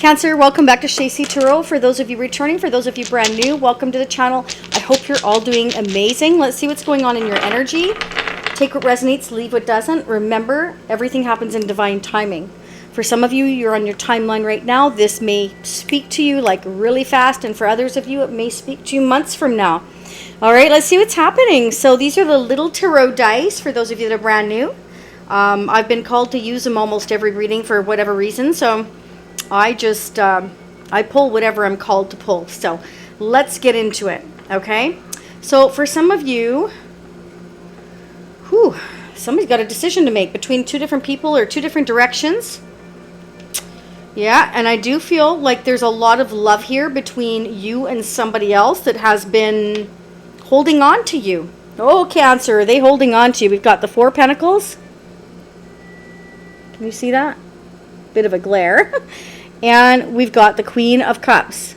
Cancer, welcome back to Stacey Tarot. For those of you returning, for those of you brand new, welcome to the channel. I hope you're all doing amazing. Let's see what's going on in your energy. Take what resonates, leave what doesn't. Remember, everything happens in divine timing. For some of you, you're on your timeline right now. This may speak to you like really fast, and for others of you, it may speak to you months from now. All right, let's see what's happening. So these are the little tarot dice for those of you that are brand new. I've been called to use them almost every reading for whatever reason, so I just, I pull whatever I'm called to pull. So let's get into it, okay? So for some of you, somebody's got a decision to make between two different people or two different directions. Yeah, and I do feel like there's a lot of love here between you and somebody else that has been holding on to you. Oh, Cancer, are they holding on to you? We've got the Four of Pentacles. Can you see that? Bit of a glare. And we've got the Queen of Cups.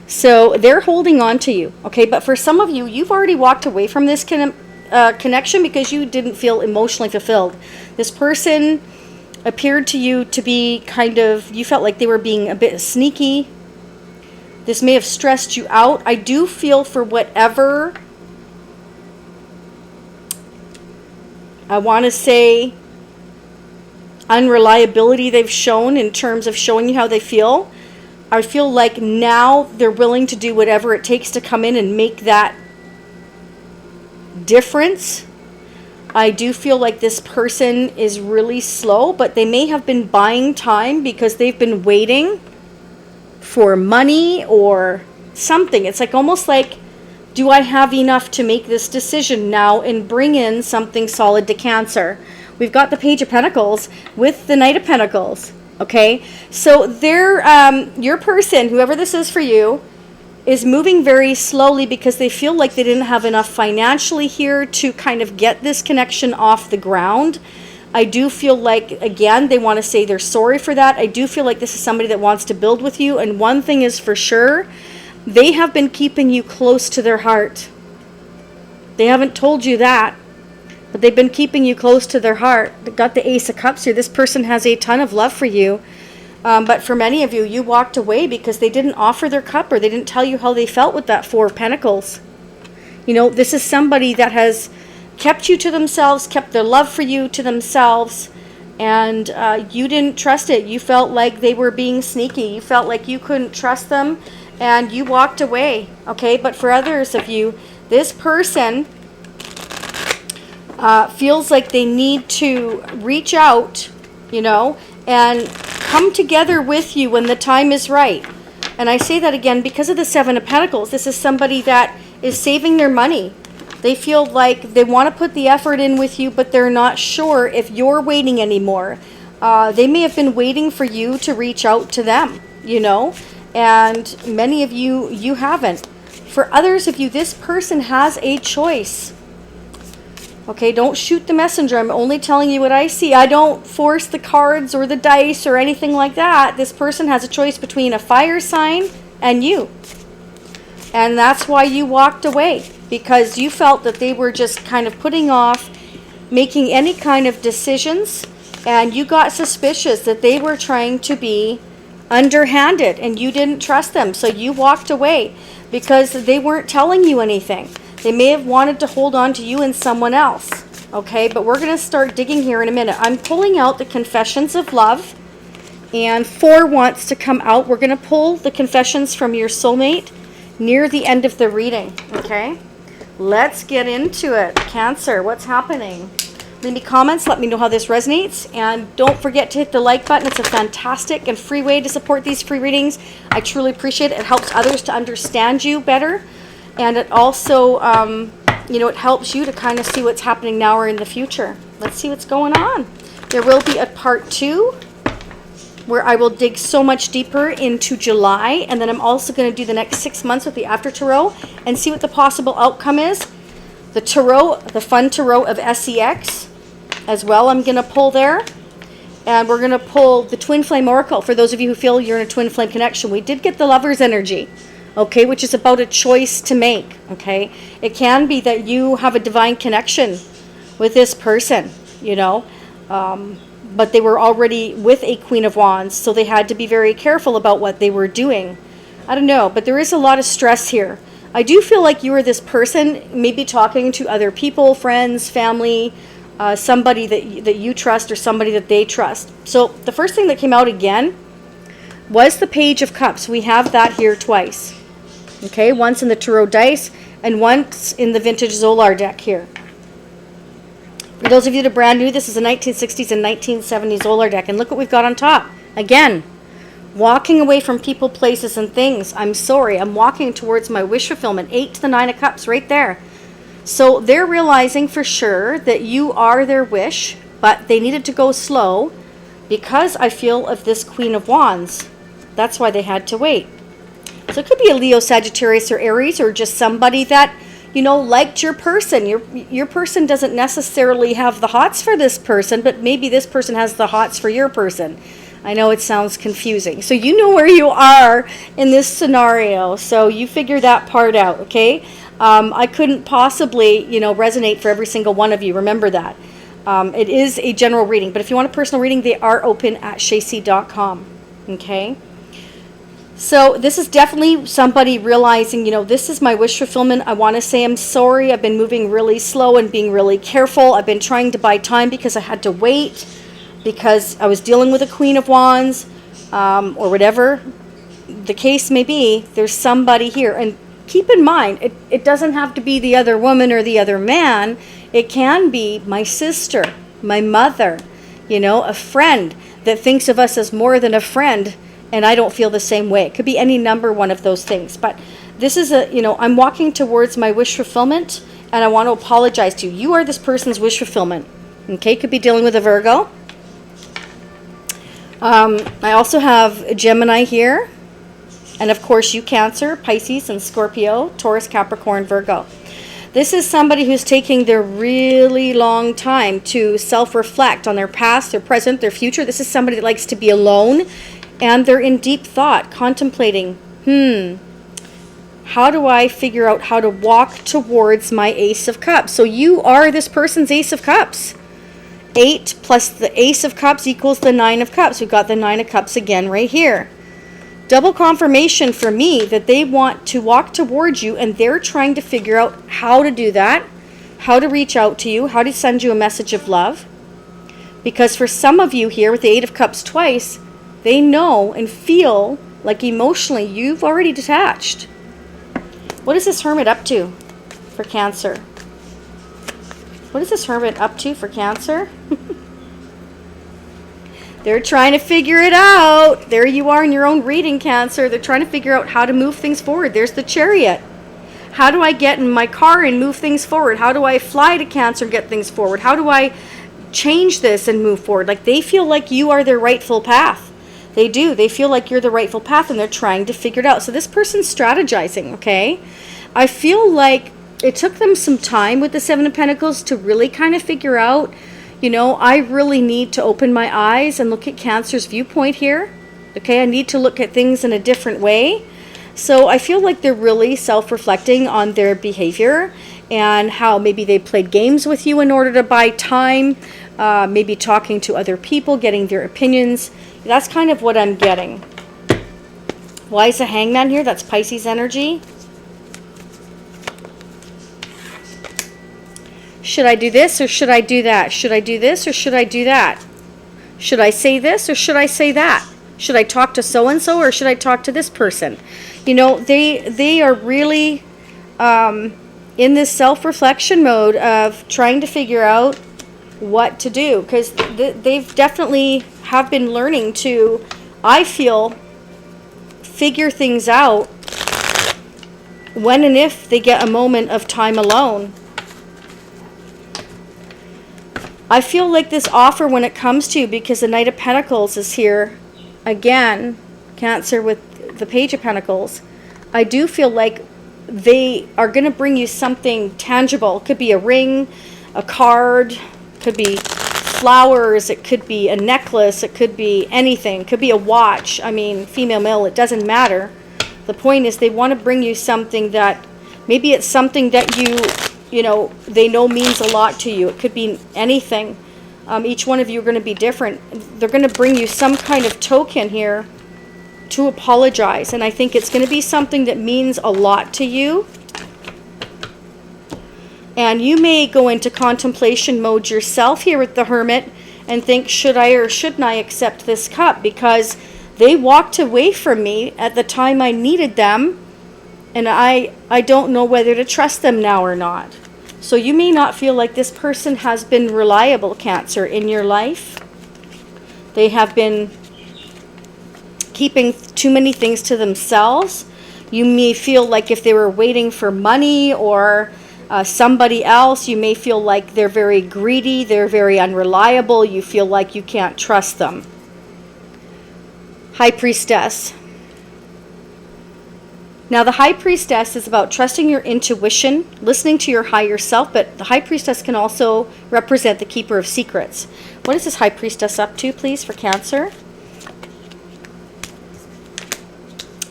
So they're holding on to you, okay? But for some of you, you've already walked away from this connection because you didn't feel emotionally fulfilled. This person appeared to you to be kind of, you felt like they were being a bit sneaky. This may have stressed you out. I do feel for whatever, I want to say, unreliability they've shown in terms of showing you how they feel. I feel like now they're willing to do whatever it takes to come in and make that difference. I do feel like this person is really slow, but they may have been buying time because they've been waiting for money or something. It's like almost like, do I have enough to make this decision now and bring in something solid to Cancer? We've got the Page of Pentacles with the Knight of Pentacles, okay? So your person, whoever this is for you, is moving very slowly because they feel like they didn't have enough financially here to kind of get this connection off the ground. I do feel like, again, they want to say they're sorry for that. I do feel like this is somebody that wants to build with you. And one thing is for sure, they have been keeping you close to their heart. They haven't told you that, but they've been keeping you close to their heart. They've got the Ace of Cups here. This person has a ton of love for you. But for many of you, you walked away because they didn't offer their cup or they didn't tell you how they felt with that Four of Pentacles. You know, this is somebody that has kept you to themselves, kept their love for you to themselves, and you didn't trust it. You felt like they were being sneaky. You felt like you couldn't trust them, and you walked away, okay? But for others of you, this person feels like they need to reach out, you know, and come together with you when the time is right. And I say that again because of the Seven of Pentacles. This is somebody that is saving their money. They feel like they want to put the effort in with you, but they're not sure if you're waiting anymore. They may have been waiting for you to reach out to them, you know, and many of you, you haven't. For others of you, this person has a choice. Okay, don't shoot the messenger. I'm only telling you what I see. I don't force the cards or the dice or anything like that. This person has a choice between a fire sign and you. And that's why you walked away, because you felt that they were just kind of putting off making any kind of decisions, and you got suspicious that they were trying to be underhanded and you didn't trust them. So you walked away because they weren't telling you anything. They may have wanted to hold on to you and someone else, okay? But we're going to start digging here in a minute. I'm pulling out the Confessions of Love, and 4 wants to come out. We're going to pull the Confessions from your soulmate near the end of the reading, okay? Let's get into it. Cancer, what's happening? Leave me comments. Let me know how this resonates. And don't forget to hit the like button. It's a fantastic and free way to support these free readings. I truly appreciate it. It helps others to understand you better. And it also, you know, it helps you to kind of see what's happening now or in the future. Let's see what's going on. There will be a part 2 where I will dig so much deeper into July. And then I'm also going to do the next 6 months with the After Tarot and see what the possible outcome is. The Tarot, the Fun Tarot of SEX as well, I'm going to pull there. And we're going to pull the Twin Flame Oracle for those of you who feel you're in a Twin Flame connection. We did get the Lover's energy. Okay, which is about a choice to make, okay? It can be that you have a divine connection with this person, you know. but they were already with a Queen of Wands, so they had to be very careful about what they were doing. I don't know, but there is a lot of stress here. I do feel like you are this person, maybe talking to other people, friends, family, somebody that you trust or somebody that they trust. So the first thing that came out again was the Page of Cups. We have that here twice. Okay, once in the Tarot dice and once in the Vintage Zolar deck here. For those of you that are brand new, this is a 1960s and 1970s Zolar deck. And look what we've got on top. Again, walking away from people, places, and things. I'm sorry, I'm walking towards my wish fulfillment. 8 to the 9 of Cups right there. So they're realizing for sure that you are their wish, but they needed to go slow because I feel of this Queen of Wands. That's why they had to wait. So it could be a Leo, Sagittarius, or Aries, or just somebody that, you know, liked your person. Your person doesn't necessarily have the hots for this person, but maybe this person has the hots for your person. I know it sounds confusing. So you know where you are in this scenario. So you figure that part out, okay? I couldn't possibly, you know, resonate for every single one of you. Remember that. It is a general reading. But if you want a personal reading, they are open at shacey.com, okay? So this is definitely somebody realizing, you know, this is my wish fulfillment. I want to say I'm sorry. I've been moving really slow and being really careful. I've been trying to buy time because I had to wait, because I was dealing with a Queen of Wands, or whatever the case may be. There's somebody here. And keep in mind, it doesn't have to be the other woman or the other man. It can be my sister, my mother, you know, a friend that thinks of us as more than a friend, and I don't feel the same way. It could be any number one of those things. But this is a, you know, I'm walking towards my wish fulfillment, and I want to apologize to you. You are this person's wish fulfillment. Okay, could be dealing with a Virgo. I also have Gemini here. And of course you Cancer, Pisces, and Scorpio, Taurus, Capricorn, Virgo. This is somebody who's taking their really long time to self-reflect on their past, their present, their future. This is somebody that likes to be alone, and they're in deep thought, contemplating, how do I figure out how to walk towards my Ace of Cups? So you are this person's Ace of Cups. 8 plus the Ace of Cups equals the 9 of Cups. We've got the 9 of Cups again right here. Double confirmation for me that they want to walk towards you, and they're trying to figure out how to do that, how to reach out to you, how to send you a message of love. Because for some of you here with the 8 of Cups twice, they know and feel like emotionally you've already detached. What is this Hermit up to for Cancer? What is this Hermit up to for Cancer? They're trying to figure it out. There you are in your own reading, Cancer. They're trying to figure out how to move things forward. There's the Chariot. How do I get in my car and move things forward? How do I fly to Cancer and get things forward? How do I change this and move forward? Like, they feel like you are their rightful path. They do. They feel like you're the rightful path, and they're trying to figure it out. So this person's strategizing, okay? I feel like it took them some time with the 7 of Pentacles to really kind of figure out, you know, I really need to open my eyes and look at Cancer's viewpoint here. Okay, I need to look at things in a different way. So I feel like they're really self-reflecting on their behavior and how maybe they played games with you in order to buy time, maybe talking to other people, getting their opinions. That's kind of what I'm getting. Why is the Hangman here? That's Pisces energy. Should I do this or should I do that? Should I do this or should I do that? Should I say this or should I say that? Should I talk to so-and-so or should I talk to this person? You know, they are really in this self-reflection mode of trying to figure out what to do, because they've definitely have been learning to, I feel, figure things out when and if they get a moment of time alone. I feel like this offer when it comes to, because the Knight of Pentacles is here again, Cancer with the Page of Pentacles, I do feel like they are going to bring you something tangible. It could be a ring, a card, could be flowers, it could be a necklace, it could be anything, it could be a watch. I mean, female, male, it doesn't matter. The point is they want to bring you something that, maybe it's something that you know, they know means a lot to you. It could be anything. Each one of you are going to be different. They're going to bring you some kind of token here to apologize. And I think it's going to be something that means a lot to you. And you may go into contemplation mode yourself here with the Hermit and think, should I or shouldn't I accept this cup? Because they walked away from me at the time I needed them. And I don't know whether to trust them now or not. So you may not feel like this person has been reliable, Cancer, in your life. They have been keeping too many things to themselves. You may feel like if they were waiting for money or somebody else, you may feel like they're very greedy, they're very unreliable, you feel like you can't trust them. High Priestess. Now the High Priestess is about trusting your intuition, listening to your higher self, but the High Priestess can also represent the Keeper of Secrets. What is this High Priestess up to, please, for Cancer?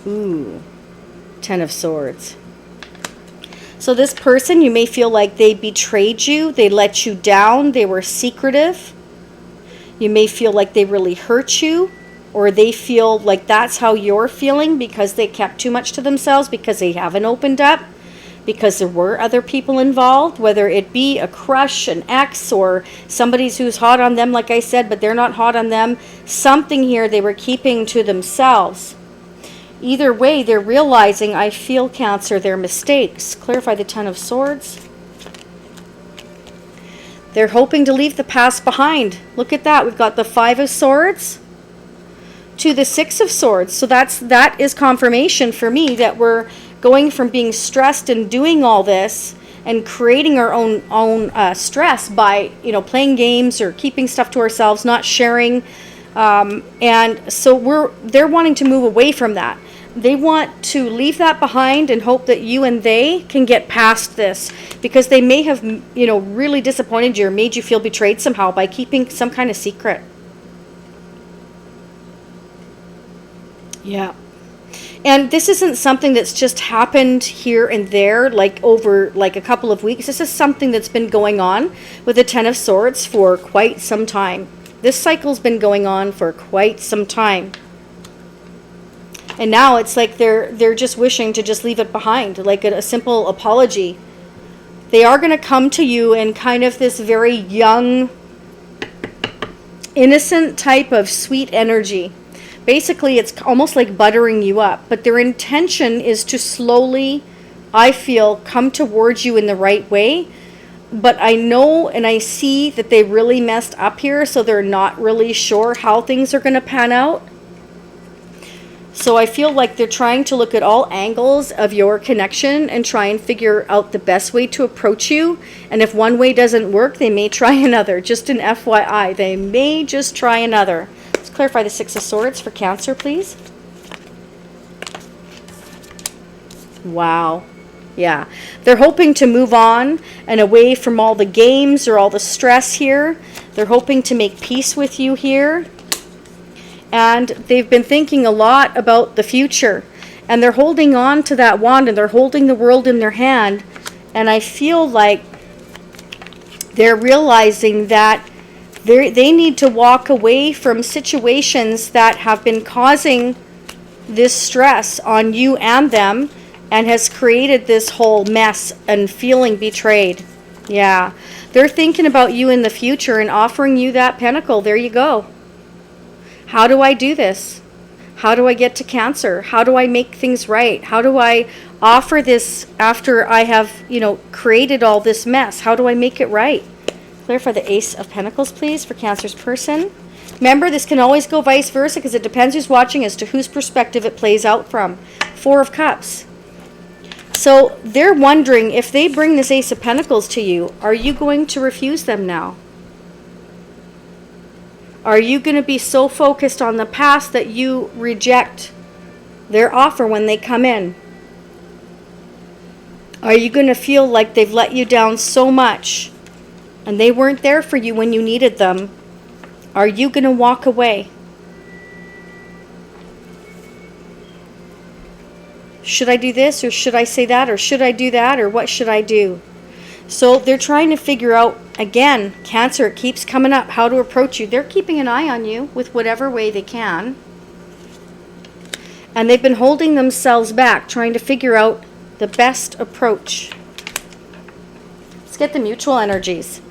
Ooh, Ten of Swords. So this person, you may feel like they betrayed you, they let you down, they were secretive. You may feel like they really hurt you, or they feel like that's how you're feeling because they kept too much to themselves, because they haven't opened up, because there were other people involved, whether it be a crush, an ex, or somebody who's hot on them, like I said, but they're not hot on them. Something here they were keeping to themselves. Either way, they're realizing, I feel, Cancer, their mistakes. Clarify the Ten of Swords. They're hoping to leave the past behind. Look at that. We've got the Five of Swords to the Six of Swords. So that is confirmation for me that we're going from being stressed and doing all this and creating our own stress by, playing games or keeping stuff to ourselves, not sharing. And so they're wanting to move away from that. They want to leave that behind and hope that you and they can get past this, because they may have, really disappointed you or made you feel betrayed somehow by keeping some kind of secret. Yeah. And this isn't something that's just happened here and there, like over like a couple of weeks. This is something that's been going on with the Ten of Swords for quite some time. This cycle's been going on for quite some time. And now it's like they're just wishing to just leave it behind, like a simple apology. They are going to come to you in kind of this very young, innocent type of sweet energy. Basically, it's almost like buttering you up. But their intention is to slowly, I feel, come towards you in the right way. But I know and I see that they really messed up here, so they're not really sure how things are going to pan out. So I feel like they're trying to look at all angles of your connection and try and figure out the best way to approach you. And if one way doesn't work, they may try another. Just an FYI, they may just try another. Let's clarify the Six of Swords for Cancer, please. Wow. Yeah. They're hoping to move on and away from all the games or all the stress here. They're hoping to make peace with you here. And they've been thinking a lot about the future. And they're holding on to that wand and they're holding the world in their hand. And I feel like they're realizing that they need to walk away from situations that have been causing this stress on you and them and has created this whole mess and feeling betrayed. Yeah. They're thinking about you in the future and offering you that pentacle. There you go. How do I do this? How do I get to Cancer? How do I make things right? How do I offer this after I have, created all this mess? How do I make it right? Clarify the Ace of Pentacles, please, for Cancer's person. Remember, this can always go vice versa because it depends who's watching as to whose perspective it plays out from. Four of Cups. So they're wondering, if they bring this Ace of Pentacles to you, are you going to refuse them now? Are you going to be so focused on the past that you reject their offer when they come in? Are you going to feel like they've let you down so much and they weren't there for you when you needed them? Are you going to walk away? Should I do this, or should I say that, or should I do that, or what should I do? So they're trying to figure out again, Cancer, it keeps coming up, how to approach you. They're keeping an eye on you with whatever way they can. And they've been holding themselves back, trying to figure out the best approach. Let's get the mutual energies.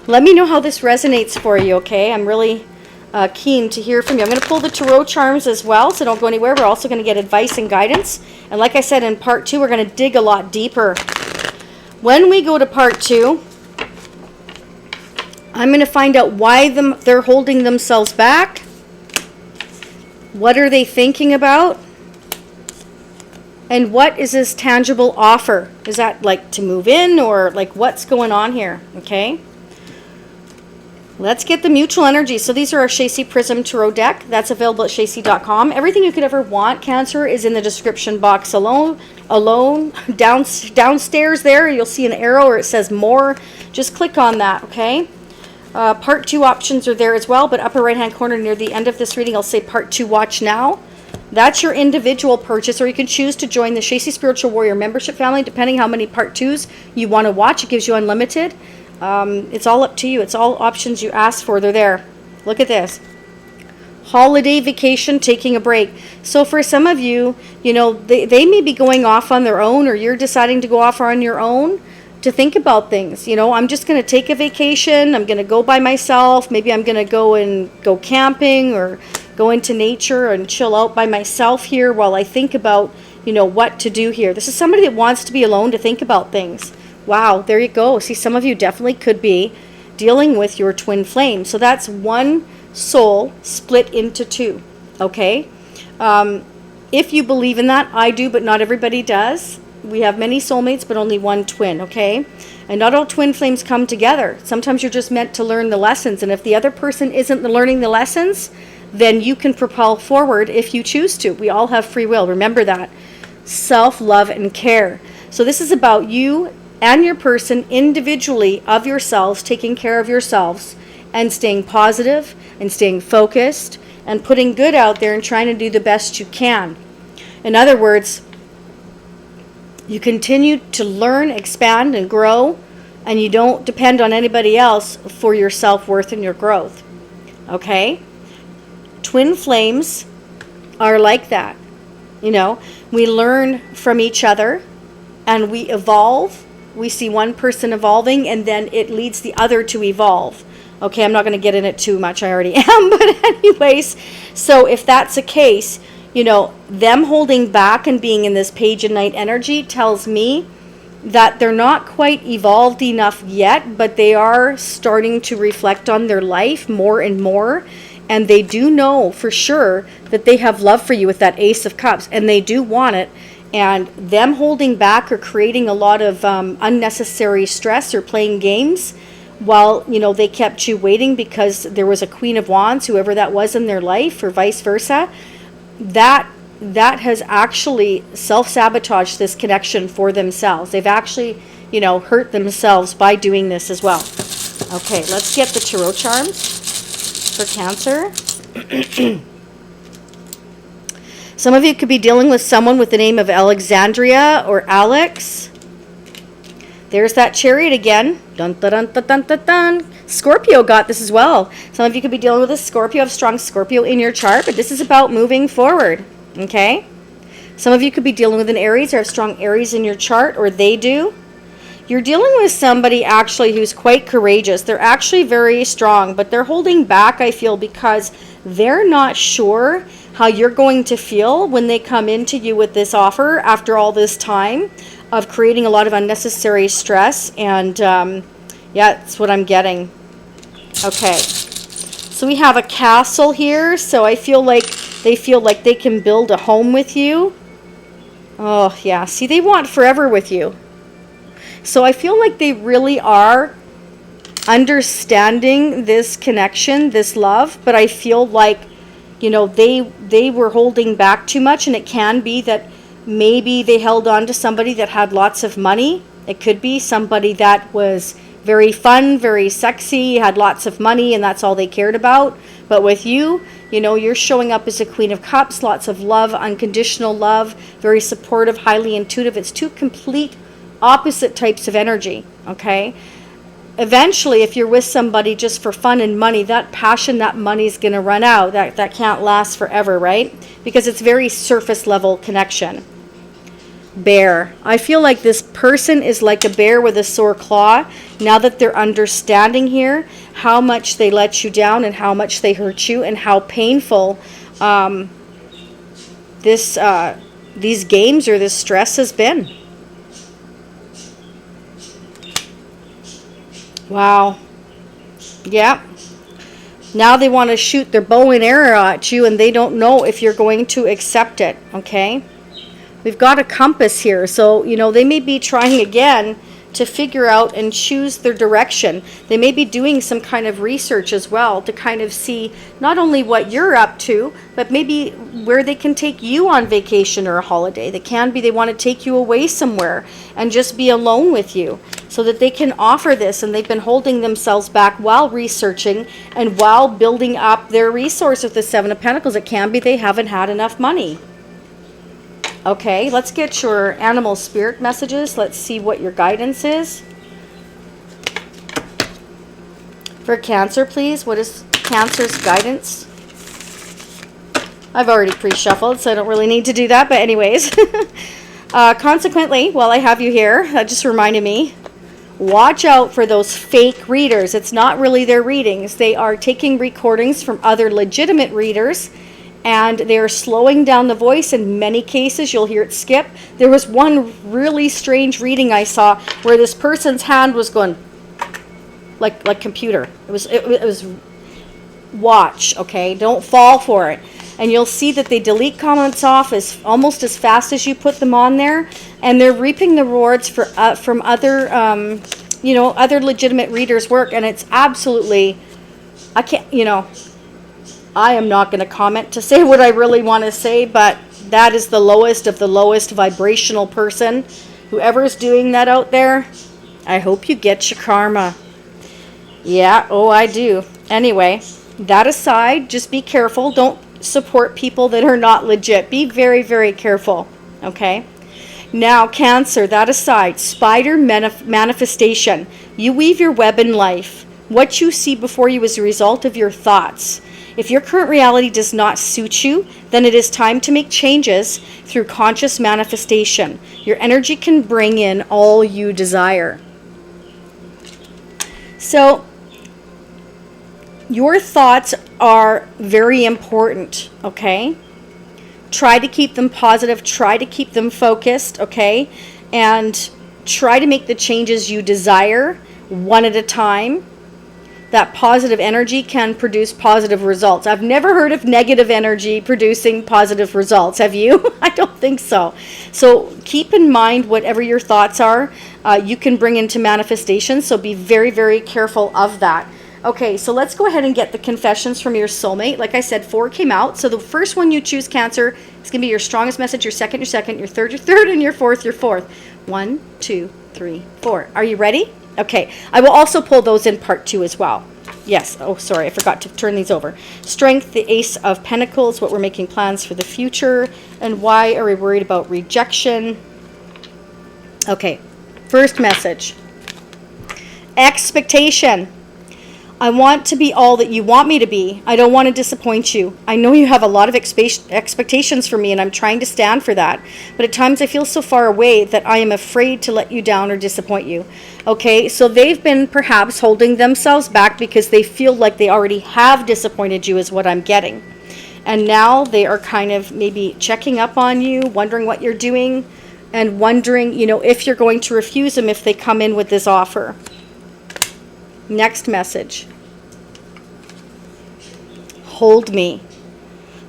Let me know how this resonates for you, okay? I'm really keen to hear from you. I'm going to pull the tarot charms as well, so don't go anywhere. We're also going to get advice and guidance. And like I said, in part 2, we're going to dig a lot deeper. When we go to part 2, I'm going to find out why they're holding themselves back. What are they thinking about? And what is this tangible offer? Is that like to move in, or like what's going on here? Okay. Let's get the mutual energy. So these are our Shacy Prism Tarot deck. That's available at shacy.com. Everything you could ever want, Cancer, is in the description box downstairs there. You'll see an arrow where it says more. Just click on that, okay? Part 2 options are there as well, but upper right hand corner near the end of this reading, I'll say part 2 watch now. That's your individual purchase, or you can choose to join the Shacy Spiritual Warrior membership family, depending how many part 2s you want to watch. It gives you unlimited. It's all up to you. It's all options you ask for. They're there. Look at this. Holiday vacation, taking a break. So for some of you, they may be going off on their own, or you're deciding to go off on your own to think about things. I'm just going to take a vacation. I'm going to go by myself. Maybe I'm going to go camping or go into nature and chill out by myself here while I think about, what to do here. This is somebody that wants to be alone to think about things. Wow, there you go. See, some of you definitely could be dealing with your twin flame. So that's one soul split into 2, okay? If you believe in that, I do, but not everybody does. We have many soulmates, but only one twin, okay? And not all twin flames come together. Sometimes you're just meant to learn the lessons. And if the other person isn't learning the lessons, then you can propel forward if you choose to. We all have free will. Remember that. Self-love and care. So this is about you and your person individually of yourselves, taking care of yourselves and staying positive and staying focused and putting good out there and trying to do the best you can. In other words, you continue to learn, expand, and grow, and you don't depend on anybody else for your self-worth and your growth. Okay? Twin flames are like that. We learn from each other and we evolve. We see one person evolving, and then it leads the other to evolve. Okay, I'm not going to get in it too much. I already am. But anyways, so if that's the case, them holding back and being in this page and knight energy tells me that they're not quite evolved enough yet, but they are starting to reflect on their life more and more. And they do know for sure that they have love for you with that Ace of Cups, and they do want it. And them holding back or creating a lot of unnecessary stress or playing games while, they kept you waiting because there was a Queen of Wands, whoever that was in their life, or vice versa, that has actually self-sabotaged this connection for themselves. They've actually, hurt themselves by doing this as well. Okay, let's get the tarot charms for Cancer. Some of you could be dealing with someone with the name of Alexandria or Alex. There's that Chariot again. Dun, dun, dun, dun, dun, dun, dun. Scorpio got this as well. Some of you could be dealing with a Scorpio, have strong Scorpio in your chart, but this is about moving forward, okay? Some of you could be dealing with an Aries or have strong Aries in your chart, or they do. You're dealing with somebody actually who's quite courageous. They're actually very strong, but they're holding back, I feel, because they're not sure how you're going to feel when they come into you with this offer after all this time of creating a lot of unnecessary stress. And yeah, that's what I'm getting. Okay, so we have a castle here. So I feel like they can build a home with you. Oh yeah, see, they want forever with you. So I feel like they really are understanding this connection, this love, but I feel like they were holding back too much, and it can be that maybe they held on to somebody that had lots of money. It could be somebody that was very fun, very sexy, had lots of money, and that's all they cared about. But with you, you're showing up as a Queen of Cups, lots of love, unconditional love, very supportive, highly intuitive. It's two complete opposite types of energy, okay? eventually, if you're with somebody just for fun and money, that passion, that money's going to run out. That can't last forever, right? Because it's very surface level connection. Bear. I feel like this person is like a bear with a sore claw. Now that they're understanding here how much they let you down and how much they hurt you and how painful these games or this stress has been. Wow. Yeah. Now they want to shoot their bow and arrow at you, and they don't know if you're going to accept it. Okay. We've got a compass here, so, they may be trying again to figure out and choose their direction. They may be doing some kind of research as well to kind of see not only what you're up to, but maybe where they can take you on vacation or a holiday. They want to take you away somewhere and just be alone with you so that they can offer this, and they've been holding themselves back while researching and while building up their resource with the Seven of Pentacles. It can be they haven't had enough money. Okay, let's get your animal spirit messages. Let's see what your guidance is. For Cancer, please, what is Cancer's guidance? I've already pre-shuffled, so I don't really need to do that, but anyways. Consequently, while I have you here, that just reminded me, watch out for those fake readers. It's not really their readings. They are taking recordings from other legitimate readers, and they're slowing down the voice. In many cases, you'll hear it skip. There was one really strange reading I saw where this person's hand was going like computer. It was watch, okay? Don't fall for it. And you'll see that they delete comments off almost as fast as you put them on there, and they're reaping the rewards from other other legitimate readers' work, and it's absolutely, I am not going to comment to say what I really want to say, but that is the lowest of the lowest vibrational person. Whoever's doing that out there, I hope you get your karma. Yeah, oh, I do. Anyway, that aside, just be careful. Don't support people that are not legit. Be very, very careful, okay? Now, Cancer, that aside, spider manifestation. You weave your web in life. What you see before you is a result of your thoughts. If your current reality does not suit you, then it is time to make changes through conscious manifestation. Your energy can bring in all you desire. So, your thoughts are very important, okay? Try to keep them positive. Try to keep them focused, okay? And try to make the changes you desire one at a time. That positive energy can produce positive results. I've never heard of negative energy producing positive results. Have you? I don't think so. So keep in mind whatever your thoughts are, you can bring into manifestation. So be very, very careful of that. Okay, so let's go ahead and get the confessions from your soulmate. Like I said, 4 came out. So the first one you choose, Cancer, is going to be your strongest message, your second, your third, and your fourth. 1, 2, 3, 4. Are you ready? Okay, I will also pull those in part 2 as well. Yes, oh sorry, I forgot to turn these over. Strength, the Ace of Pentacles, what we're making plans for the future, and why are we worried about rejection? Okay, first message. Expectation. I want to be all that you want me to be. I don't want to disappoint you. I know you have a lot of expectations for me, and I'm trying to stand for that. But at times I feel so far away that I am afraid to let you down or disappoint you. Okay, so they've been perhaps holding themselves back because they feel like they already have disappointed you is what I'm getting. And now they are kind of maybe checking up on you, wondering what you're doing, and wondering, if you're going to refuse them if they come in with this offer. Next message. Hold me.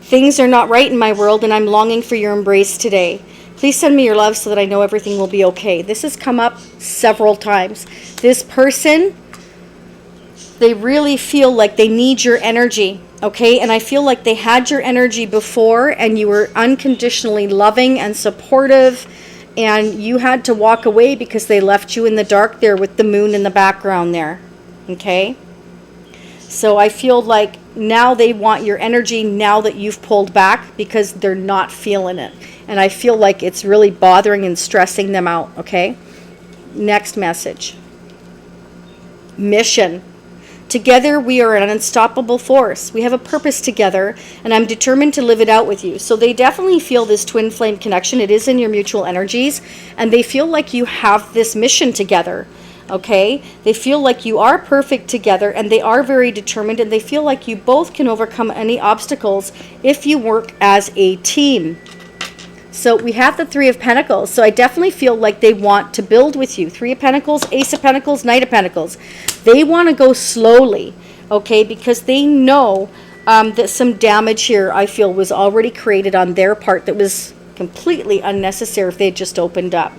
Things are not right in my world, and I'm longing for your embrace today. Please send me your love so that I know everything will be okay. This has come up several times. This person, they really feel like they need your energy, okay? And I feel like they had your energy before, and you were unconditionally loving and supportive, and you had to walk away because they left you in the dark there with the moon in the background there. Okay, so I feel like now they want your energy now that you've pulled back because they're not feeling it. And I feel like it's really bothering and stressing them out, okay? Next message. mission. Together, we are an unstoppable force. We have a purpose together, and I'm determined to live it out with you. So they definitely feel this twin flame connection. It is in your mutual energies, and they feel like you have this mission together, okay? They feel like you are perfect together, and they are very determined, and they feel like you both can overcome any obstacles if you work as a team. So we have the Three of Pentacles. So I definitely feel like they want to build with you. Three of Pentacles, Ace of Pentacles, Knight of Pentacles. They want to go slowly, okay, because they know that some damage here, I feel, was already created on their part that was completely unnecessary if they had just opened up.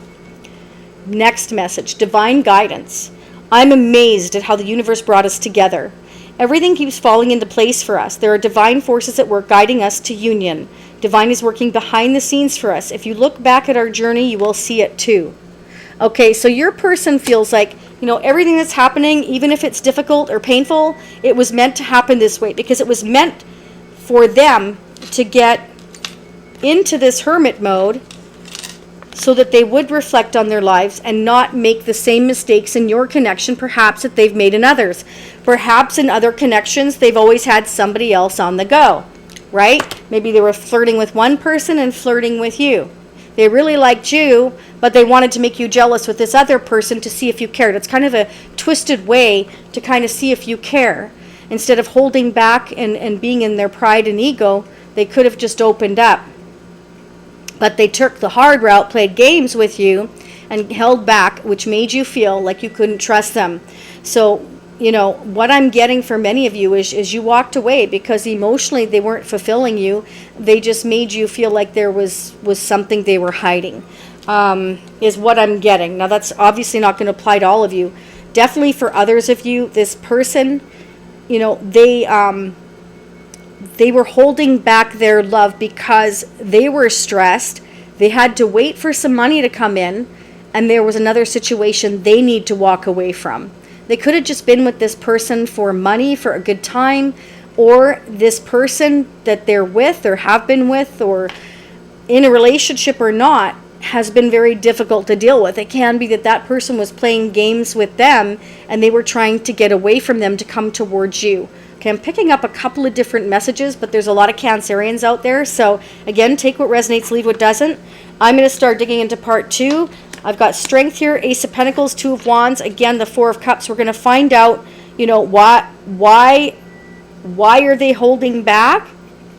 Next message, divine guidance. I'm amazed at how the universe brought us together. Everything keeps falling into place for us. There are divine forces at work guiding us to union. Divine is working behind the scenes for us. If you look back at our journey, you will see it too. Okay, so your person feels like, you know, everything that's happening, even if it's difficult or painful, it was meant to happen this way because it was meant for them to get into this hermit mode so that they would reflect on their lives and not make the same mistakes in your connection, perhaps, that they've made in others. Perhaps in other connections, they've always had somebody else on the go. Right? Maybe they were flirting with one person and flirting with you. They really liked you, but they wanted to make you jealous with this other person to see if you cared. It's kind of a twisted way to kind of see if you care. Instead of holding back and being in their pride and ego, they could have just opened up. But they took the hard route, played games with you, and held back, which made you feel like you couldn't trust them. So, you know, what I'm getting for many of you is you walked away because emotionally they weren't fulfilling you. They just made you feel like there was something they were hiding, is what I'm getting. Now, that's obviously not going to apply to all of you. Definitely for others of you, this person, you know, they were holding back their love because they were stressed. They had to wait for some money to come in, and there was another situation they need to walk away from. They could have just been with this person for money, for a good time, or this person that they're with or have been with or in a relationship or not has been very difficult to deal with. It can be that that person was playing games with them and they were trying to get away from them to come towards you. Okay, I'm picking up a couple of different messages, but there's a lot of Cancerians out there. So again, take what resonates, leave what doesn't. I'm going to start digging into part 2. I've got Strength here, Ace of Pentacles, Two of Wands, again, the Four of Cups. We're going to find out, you know, why are they holding back?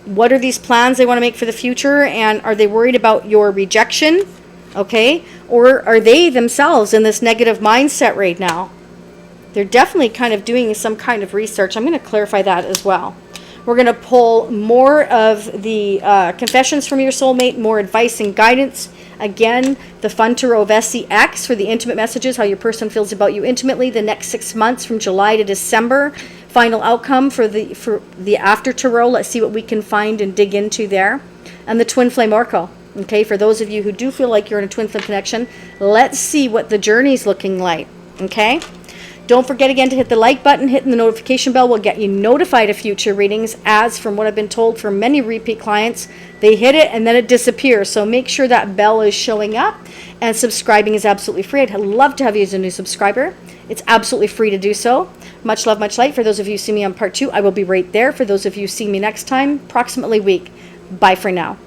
What are these plans they want to make for the future? And are they worried about your rejection? Okay? Or are they themselves in this negative mindset right now? They're definitely kind of doing some kind of research. I'm going to clarify that as well. We're going to pull more of the confessions from your soulmate, more advice and guidance. Again, the Fun Tarot of SCX for the intimate messages, how your person feels about you intimately, the next 6 months from July to December. Final outcome for the After Tarot. Let's see what we can find and dig into there. And the Twin Flame Oracle. Okay, for those of you who do feel like you're in a twin flame connection, let's see what the journey's looking like. Okay? Don't forget again to hit the like button, hitting the notification bell will get you notified of future readings, as from what I've been told from many repeat clients, they hit it and then it disappears. So make sure that bell is showing up, and subscribing is absolutely free. I'd love to have you as a new subscriber. It's absolutely free to do so. Much love, much light. For those of you who see me on part 2, I will be right there. For those of you who see me next time, approximately a week. Bye for now.